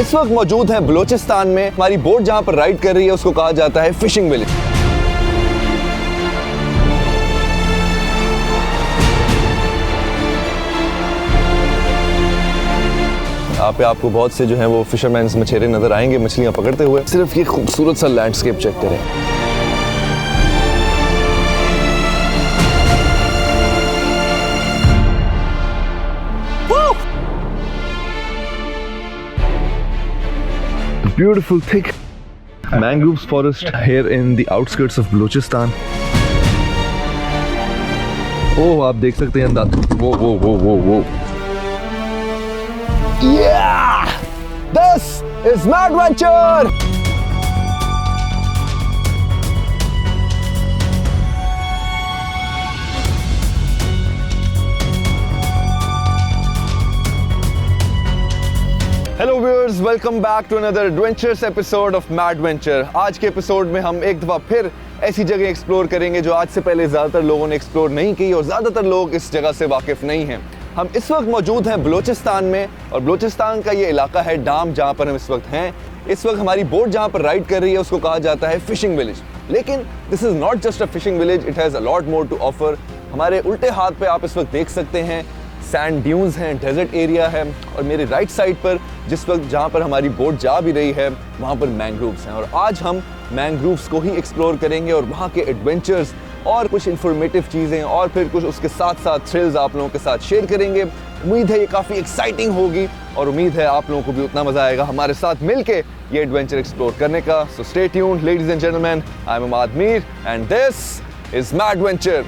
इस वक्त मौजूद हैं बलूचिस्तान में। हमारी बोट जहां पर राइड कर रही है उसको कहा जाता है फिशिंग विलेज। यहाँ पे आपको बहुत से जो हैं वो फिशरमैन्स मछेरे नजर आएंगे मछलियां पकड़ते हुए। सिर्फ ये खूबसूरत सा लैंडस्केप चेक करें। Beautiful thick mangroves forest here in the outskirts of Balochistan. ओह आप देख सकते हैं अंदाज। वो Yeah! This is Madventure! Hello viewers, welcome back to another adventurous episode of Madventure. आज के एपिसोड में हम एक दफ़ा फिर ऐसी जगह एक्सप्लोर करेंगे जो आज से पहले ज़्यादातर लोगों ने एक्सप्लोर नहीं की और ज़्यादातर लोग इस जगह से वाकिफ़ नहीं हैं। हम इस वक्त मौजूद हैं बलूचिस्तान में और बलूचिस्तान का ये इलाका है डाम, जहाँ पर हम इस वक्त हैं। इस वक्त हमारी बोट जहाँ पर राइड कर रही है उसको कहा जाता है फिशिंग विलेज। लेकिन this is not just a fishing village, it has a lot more to offer. हमारे उल्टे हाथ पे आप इस वक्त देख सकते हैं सैंड ड्यून्स हैं, डेजर्ट एरिया है और मेरे राइट साइड पर जिस वक्त जहाँ पर हमारी बोट जा भी रही है वहाँ पर मैंग्रोव्स हैं। और आज हम मैंग्रोव्स को ही एक्सप्लोर करेंगे और वहाँ के एडवेंचर्स और कुछ इन्फॉर्मेटिव चीज़ें और फिर कुछ उसके साथ साथ थ्रिल्स आप लोगों के साथ शेयर करेंगे। उम्मीद है ये काफ़ी एक्साइटिंग होगी और उम्मीद है आप लोगों को भी उतना मज़ा आएगा हमारे साथ मिलके ये एडवेंचर एक्सप्लोर करने का। So stay tuned ladies and gentleman, I am Imad Mir and this is Madventure.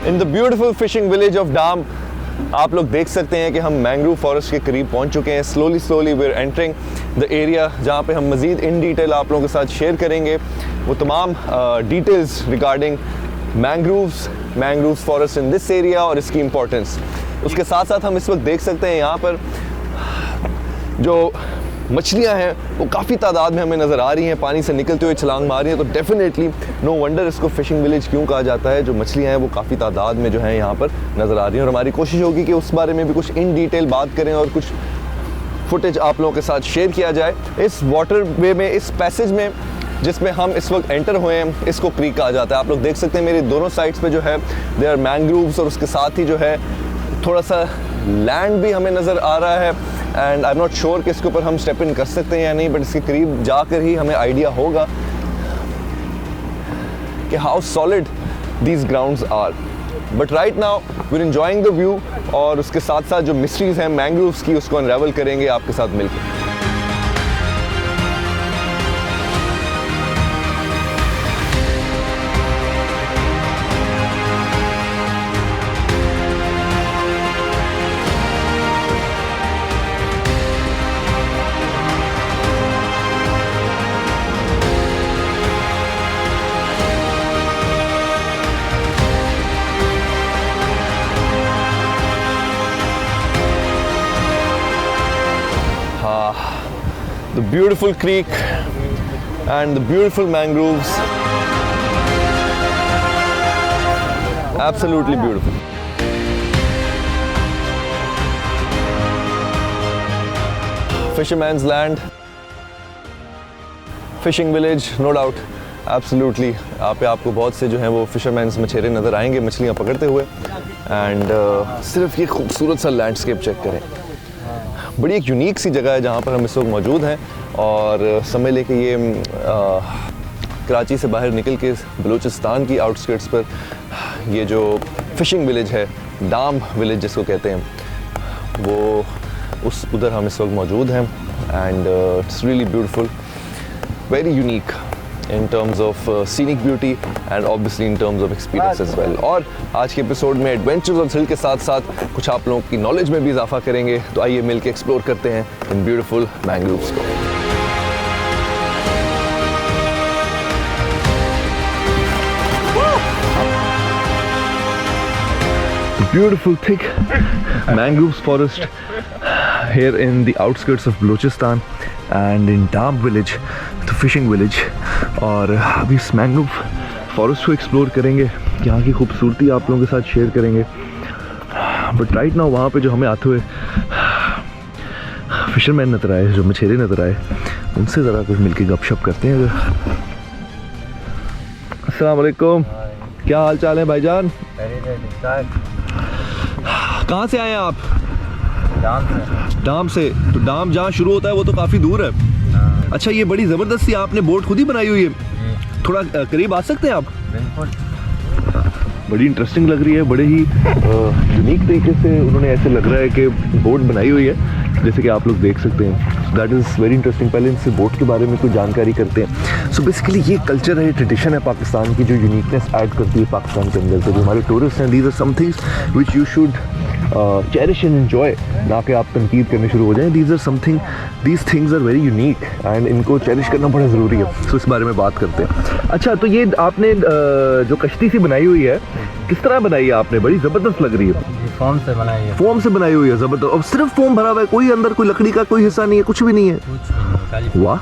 In the beautiful fishing village of Damb आप लोग देख सकते हैं कि हम मैंग्रोव फॉरेस्ट के करीब पहुंच चुके हैं। Slowly we are entering the area जहां पे हम मज़ीद इन डिटेल आप लोगों के साथ शेयर करेंगे वो तमाम details regarding mangroves forest in this area और इसकी इम्पोर्टेंस। उसके साथ साथ हम इस वक्त देख सकते हैं यहाँ पर जो मछलियाँ हैं वो काफ़ी तादाद में हमें नज़र आ रही हैं, पानी से निकलते हुए छलांग मार रही हैं। तो डेफिनेटली नो वंडर इसको फिशिंग विलेज क्यों कहा जाता है। जो मछलियाँ हैं वो काफ़ी तादाद में जो है यहाँ पर नज़र आ रही हैं और हमारी कोशिश होगी कि उस बारे में भी कुछ इन डिटेल बात करें और कुछ फुटेज आप लोगों के साथ शेयर किया जाए। इस वाटर वे में, इस पैसेज में जिसमें हम इस वक्त एंटर हुए हैं, इसको क्रीक कहा जाता है। आप लोग देख सकते हैं मेरी दोनों साइड्स पे जो है दे आर मैंग्रोव्स और उसके साथ ही जो है थोड़ा सा लैंड भी हमें नज़र आ रहा है। And I am not sure कि इसके ऊपर हम स्टेप इन कर सकते हैं या नहीं, बट इसके करीब जाकर ही हमें आइडिया होगा कि how solid these grounds are. But right now we are enjoying the view और उसके साथ साथ जो मिस्ट्रीज हैं मैंग्रोव्स की उसको अनरेवल करेंगे आपके साथ मिलकर। The beautiful creek and the beautiful mangroves, absolutely beautiful. Fisherman's land, fishing village, no doubt, absolutely. यहाँ पे आपको बहुत से जो हैं वो फिशरमैन्स मछेरे नज़र आएंगे मछलियाँ पकड़ते हुए। एंड सिर्फ ये खूबसूरत सा लैंडस्केप चेक करें। बड़ी एक यूनिक सी जगह है जहाँ पर हम इस वक्त मौजूद हैं और समझ लें कि ये कराची से बाहर निकल के बलूचिस्तान की आउटस्कर्ट्स पर ये जो फिशिंग विलेज है, डाम विलेज जिसको कहते हैं, वो उधर हम इस वक्त मौजूद हैं and it's really beautiful, very unique in terms of scenic beauty and obviously in terms of experience as well. और आज के एपिसोड में एडवेंचर्स और थ्रिल के साथ साथ कुछ आप लोगों की नॉलेज में भी इजाफा करेंगे, तो आइए मिल के एक्सप्लोर करते हैं इन ब्यूटीफुल मैंग्रोव्स को। Beautiful thick mangroves forest here in the outskirts of Balochistan and in Dam village, the fishing village। और अभी इस मैंग्रोव फॉरेस्ट को एक्सप्लोर करेंगे, यहाँ की खूबसूरती आप लोगों के साथ शेयर करेंगे। बट राइट नाउ वहाँ पे जो हमें आते हुए फिशरमैन नजर आए, जो मछेरे नजर आए, उनसे ज़रा कुछ मिलके गपशप करते हैं। अस्सलाम वालेकुम, क्या हाल चाल है भाईजान? कहाँ से आए हैं आप? डाम से। तो डाम जहाँ शुरू होता है वो तो काफ़ी दूर है। अच्छा, ये बड़ी ज़बरदस्ती आपने बोट खुद ही बनाई हुई है, थोड़ा करीब आ सकते हैं आप? बिल्कुल। बड़ी इंटरेस्टिंग लग रही है, बड़े ही यूनिक तरीके से उन्होंने ऐसे लग रहा है कि बोट बनाई हुई है, जैसे कि आप लोग देख सकते हैं। That is very interesting. पहले इनसे बोट के बारे में कुछ जानकारी करते हैं। सो बेसिकली ये कल्चर है, ट्रेडिशन है पाकिस्तान की, जो यूनिकनेस ऐड करती है पाकिस्तान के अंदर। तो जो हमारे टूरिस्ट हैं, these are some things which you should cherish and enjoy, ना कि आप तनकीद करने शुरू हो जाएं। These things are very unique and इनको चेरिश करना बड़ा ज़रूरी है। सो इस बारे में बात करते हैं। अच्छा, तो ये आपने जो कश्ती सी बनाई हुई है, किस तरह बनाई है आपने? बड़ी ज़बरदस्त लग रही है। फोम से बनाई है। फोम से बनाई हुई है, ज़बरदस्त। अब सिर्फ फोम भरा हुआ है, कोई अंदर कोई लकड़ी का कोई हिस्सा नहीं है, कुछ भी नहीं है। वाह,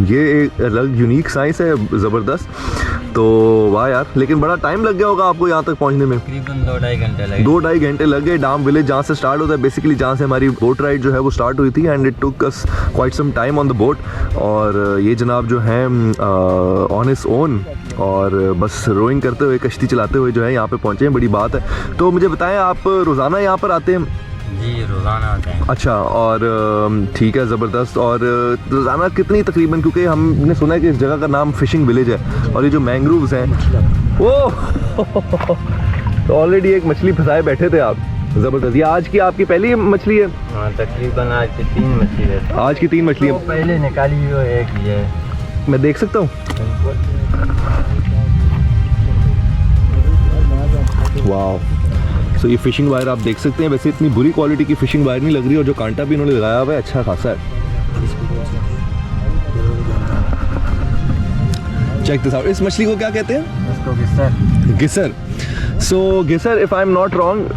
ये एक अलग यूनिक साइंस है, ज़बरदस्त। तो वाह यार, लेकिन बड़ा टाइम लग गया होगा आपको यहाँ तक पहुँचने में? तकरीबन 2-2.5 घंटे लगे। 2-2.5 घंटे लग गए। डाम विलेज जहाँ से स्टार्ट होता है, बेसिकली जहाँ से हमारी बोट राइड जो है वो स्टार्ट हुई थी, and it took us quite some time on the boat. और ये जनाब जो हैं ऑन हिज ओन, और बस रोइंग करते हुए, कश्ती चलाते हुए जो है यहाँ पे पहुँचे हैं, बड़ी बात है। तो मुझे बताएं, आप रोज़ाना यहाँ पर आते हैं? जी, रोज़ाना आते हैं। अच्छा, और ठीक है, ज़बरदस्त। और रोज़ाना कितनी तकरीबन, क्योंकि हमने सुना है कि इस जगह का नाम फिशिंग विलेज है, और ये जो मैंग्रोव्स हैं वो तो ऑलरेडी एक मछली फंसाए बैठे थे आप। ज़बरदस्त। ये आज की आपकी पहली मछली है? हाँ, तकरीबन आज की 3 मछली है। आज की 3 मछली है। पहले निकाली हुई एक ये, मैं देख सकता हूँ? वाह। सो ये फिशिंग वायर आप देख सकते हैं। वैसे इतनी बुरी क्वालिटी की फिशिंग वायर नहीं लग रही, और जो कांटा भी इन्होंने लगाया हुआ है अच्छा खासा है। Check this out. इस मछली को क्या कहते हैं? इसको गिसर। गिसर। सो गिसर, if I am not wrong,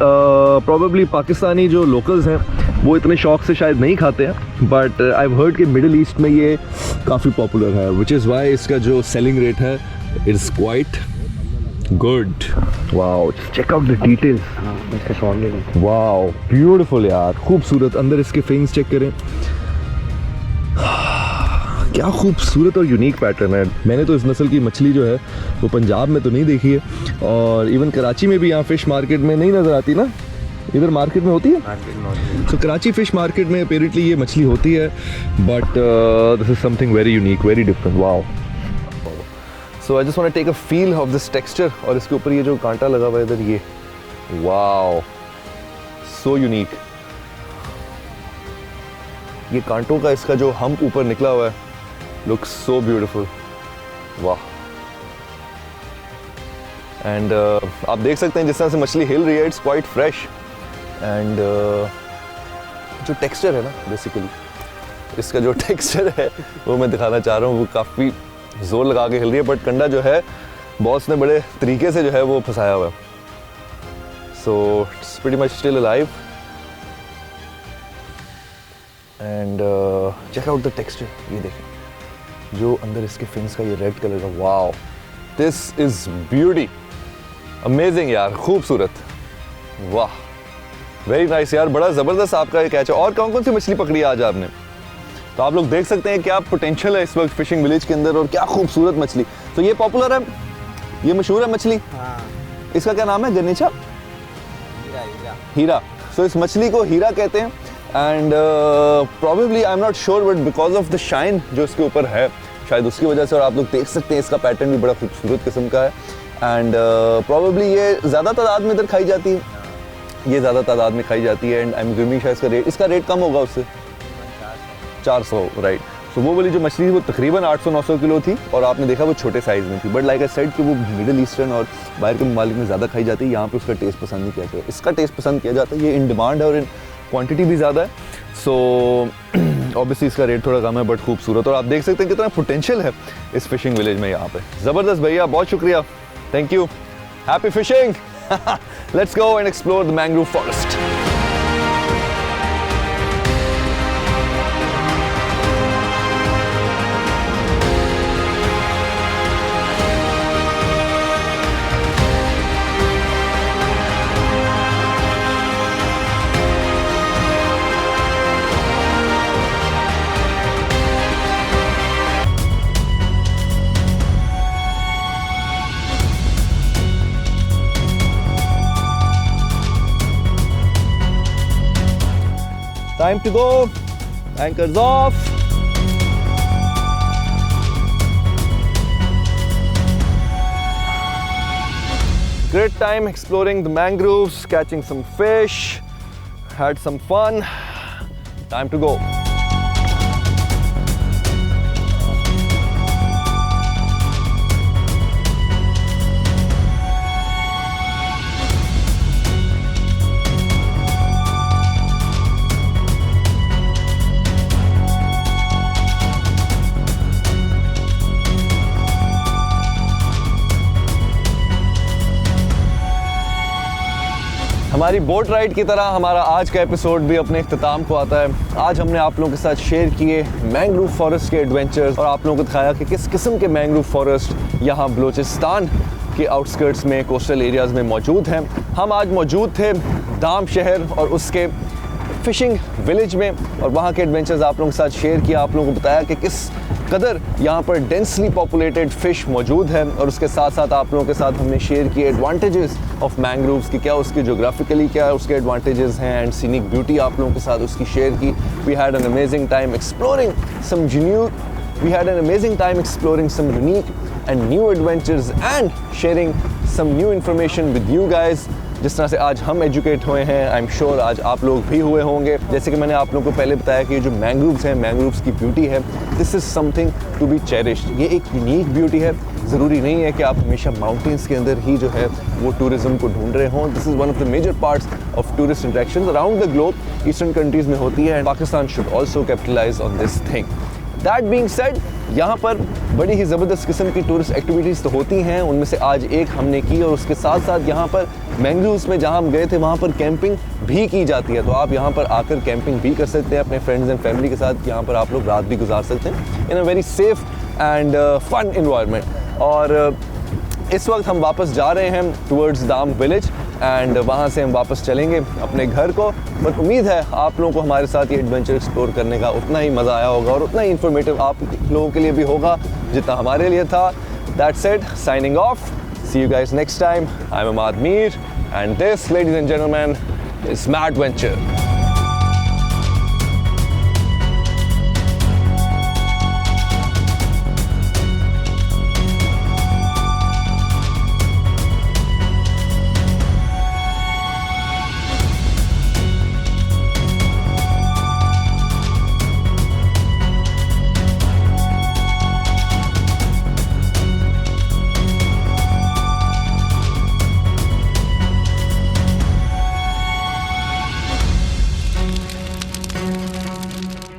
probably Pakistani जो लोकल्स हैं वो इतने शौक से शायद नहीं खाते हैं, बट आई हैव हर्ड कि मिडिल ईस्ट में ये काफ़ी पॉपुलर है, विच इज़ वाई इसका जो सेलिंग रेट है it's quite good. Wow, check out the details. Wow, beautiful यार, खूबसूरत। अंदर इसके फिंग्स चेक करें, क्या खूबसूरत और यूनिक पैटर्न है। मैंने तो इस नस्ल की मछली जो है वो पंजाब में तो नहीं देखी है, और इवन कराची में भी यहाँ फिश मार्केट में नहीं नज़र आती ना। इधर मार्केट में होती है। तो कराची फिश मार्केट में अपेरेंटली ये मछली होती है, but this is something very unique, very different. Wow. So I just want to take a feel of this texture. और इसके ऊपर ये जो कांटा लगा हुआ है इधर, ये वाओ, सो यूनिक। ये कांटों का इसका जो हम्प ऊपर निकला हुआ है, लुक्स सो ब्यूटीफुल। वाह। एंड आप देख सकते हैं जिस तरह से मछली हिल रही है, इट्स क्वाइट फ्रेश। एंड जो टेक्सचर है ना, बेसिकली इसका जो टेक्सचर है वो मैं दिखाना चाह रहा हूँ। वो काफ़ी जोर लगा के हिल रही है, बट कंडा जो है बॉस ने बड़े तरीके से जो है वो फंसाया हुआ है। So it's pretty much still alive. And check out the texture. ये देखें जो अंदर इसके फिन्स का ये रेड कलर का, wow, this is beauty, amazing यार, खूबसूरत। वाह, वेरी नाइस यार, बड़ा ज़बरदस्त आपका ये कैच है। और कौन कौन सी मछली पकड़ी है आज आपने? तो आप लोग देख सकते हैं क्या पोटेंशियल है इस वक्त फिशिंग विलेज के अंदर, और क्या खूबसूरत मछली। तो ये पॉपुलर है, ये मशहूर है मछली। हाँ। इसका क्या नाम है? गनीचा? हीरा। सो इस मछली को हीरा कहते हैं। And probably I am not sure, but because of the shine जो इसके ऊपर है, शायद उसकी वजह से। और आप लोग देख सकते हैं इसका पैटर्न भी बड़ा खूबसूरत किस्म का है। एंड प्रॉब्ली ये ज़्यादा तादाद में इधर खाई जाती है, ये ज़्यादा तादाद में खाई जाती है। एंड आई एम ग्रूमिंग शायद इसका रेट कम होगा उससे 400, राइट। सो वो वाली जो मछली थी वो तकरीबन 800-900 किलो थी और आपने देखा वो छोटे साइज़ में थी। बट लाइक आई सेड कि वो मिडिल ईस्टर्न और बाहर के ममालिक में ज़्यादा खाई जाती है, यहाँ पे उसका टेस्ट पसंद नहीं किया जाता। इसका टेस्ट पसंद किया जाता है, ये इन डिमांड है और इन क्वांटिटी भी ज़्यादा है। सो ऑब्वियसली इसका रेट थोड़ा कम है बट खूबसूरत, और आप देख सकते हैं कितना पोटेंशियल है इस फिशिंग विलेज में यहाँ पे। ज़बरदस्त भैया, बहुत शुक्रिया, thank you, happy fishing. Let's go and explore the mangrove forest. Time to go. Anchors off. Great time exploring the mangroves, catching some fish, had some fun. Time to go. हमारी boat ride की तरह हमारा आज का episode भी अपने इख्तिताम को आता है। आज हमने आप लोगों के साथ शेयर किए मैंग्रोव फॉरेस्ट के एडवेंचर्स और आप लोगों को दिखाया कि किस किस्म के मैंग्रोव फॉरेस्ट यहाँ बलूचिस्तान के आउटस्कर्ट्स में, कोस्टल एरियाज़ में मौजूद हैं। हम आज मौजूद थे दाम शहर और उसके फिशिंग विलेज में और वहाँ के एडवेंचर्स आप लोगों के साथ शेयर किया, आप लोगों को बताया कि किस कदर यहाँ पर डेंसली पॉपुलेटेड फ़िश मौजूद है और उसके साथ साथ आप लोगों के साथ हमने शेयर किए एडवांटेजेस ऑफ मैंग्रोव्स की, क्या उसके जोग्राफिकली क्या उसके एडवांटेजेस हैं एंड सीनिक ब्यूटी आप लोगों के साथ उसकी शेयर की। We had an amazing time exploring some unique and new adventures and sharing some new information with you guys। जिस तरह से आज हम एजुकेट हुए हैं, आई एम श्योर आज आप लोग भी हुए होंगे। जैसे कि मैंने आप लोगों को पहले बताया कि ये जो मैंग्रोव्स हैं, मैंग्रोव्स की ब्यूटी है, this is something to be cherished. ये एक यूनिक ब्यूटी है। ज़रूरी नहीं है कि आप हमेशा माउंटेन्स के अंदर ही जो है वो टूरिज़्म को ढूंढ रहे हों। This is one of the major parts of tourist interaction around the globe, eastern countries में होती है and Pakistan should also capitalise on this thing. That being said, यहाँ पर बड़ी ही ज़बरदस्त किस्म की टूरिस्ट एक्टिविटीज़ तो होती हैं, उनमें से आज एक हमने की और उसके साथ साथ यहाँ पर मैंग्रोव्स में जहाँ हम गए थे वहाँ पर कैंपिंग भी की जाती है। तो आप यहाँ पर आकर कैंपिंग भी कर सकते हैं अपने फ्रेंड्स एंड फैमिली के साथ। यहाँ पर आप लोग रात भी गुजार सकते हैं in a very safe and fun environment. और इस वक्त हम वापस जा रहे हैं टुवर्ड्स दाम विलेज एंड वहाँ से हम वापस चलेंगे अपने घर को। बट उम्मीद है आप लोगों को हमारे साथ ये एडवेंचर एक्सप्लोर करने का उतना ही मज़ा आया होगा और उतना ही इन्फॉर्मेटिव आप लोगों के लिए भी होगा जितना हमारे लिए था। That's it, signing off, see you guys next time. I am Amad Mir and this, ladies and gentleman, is mad venture.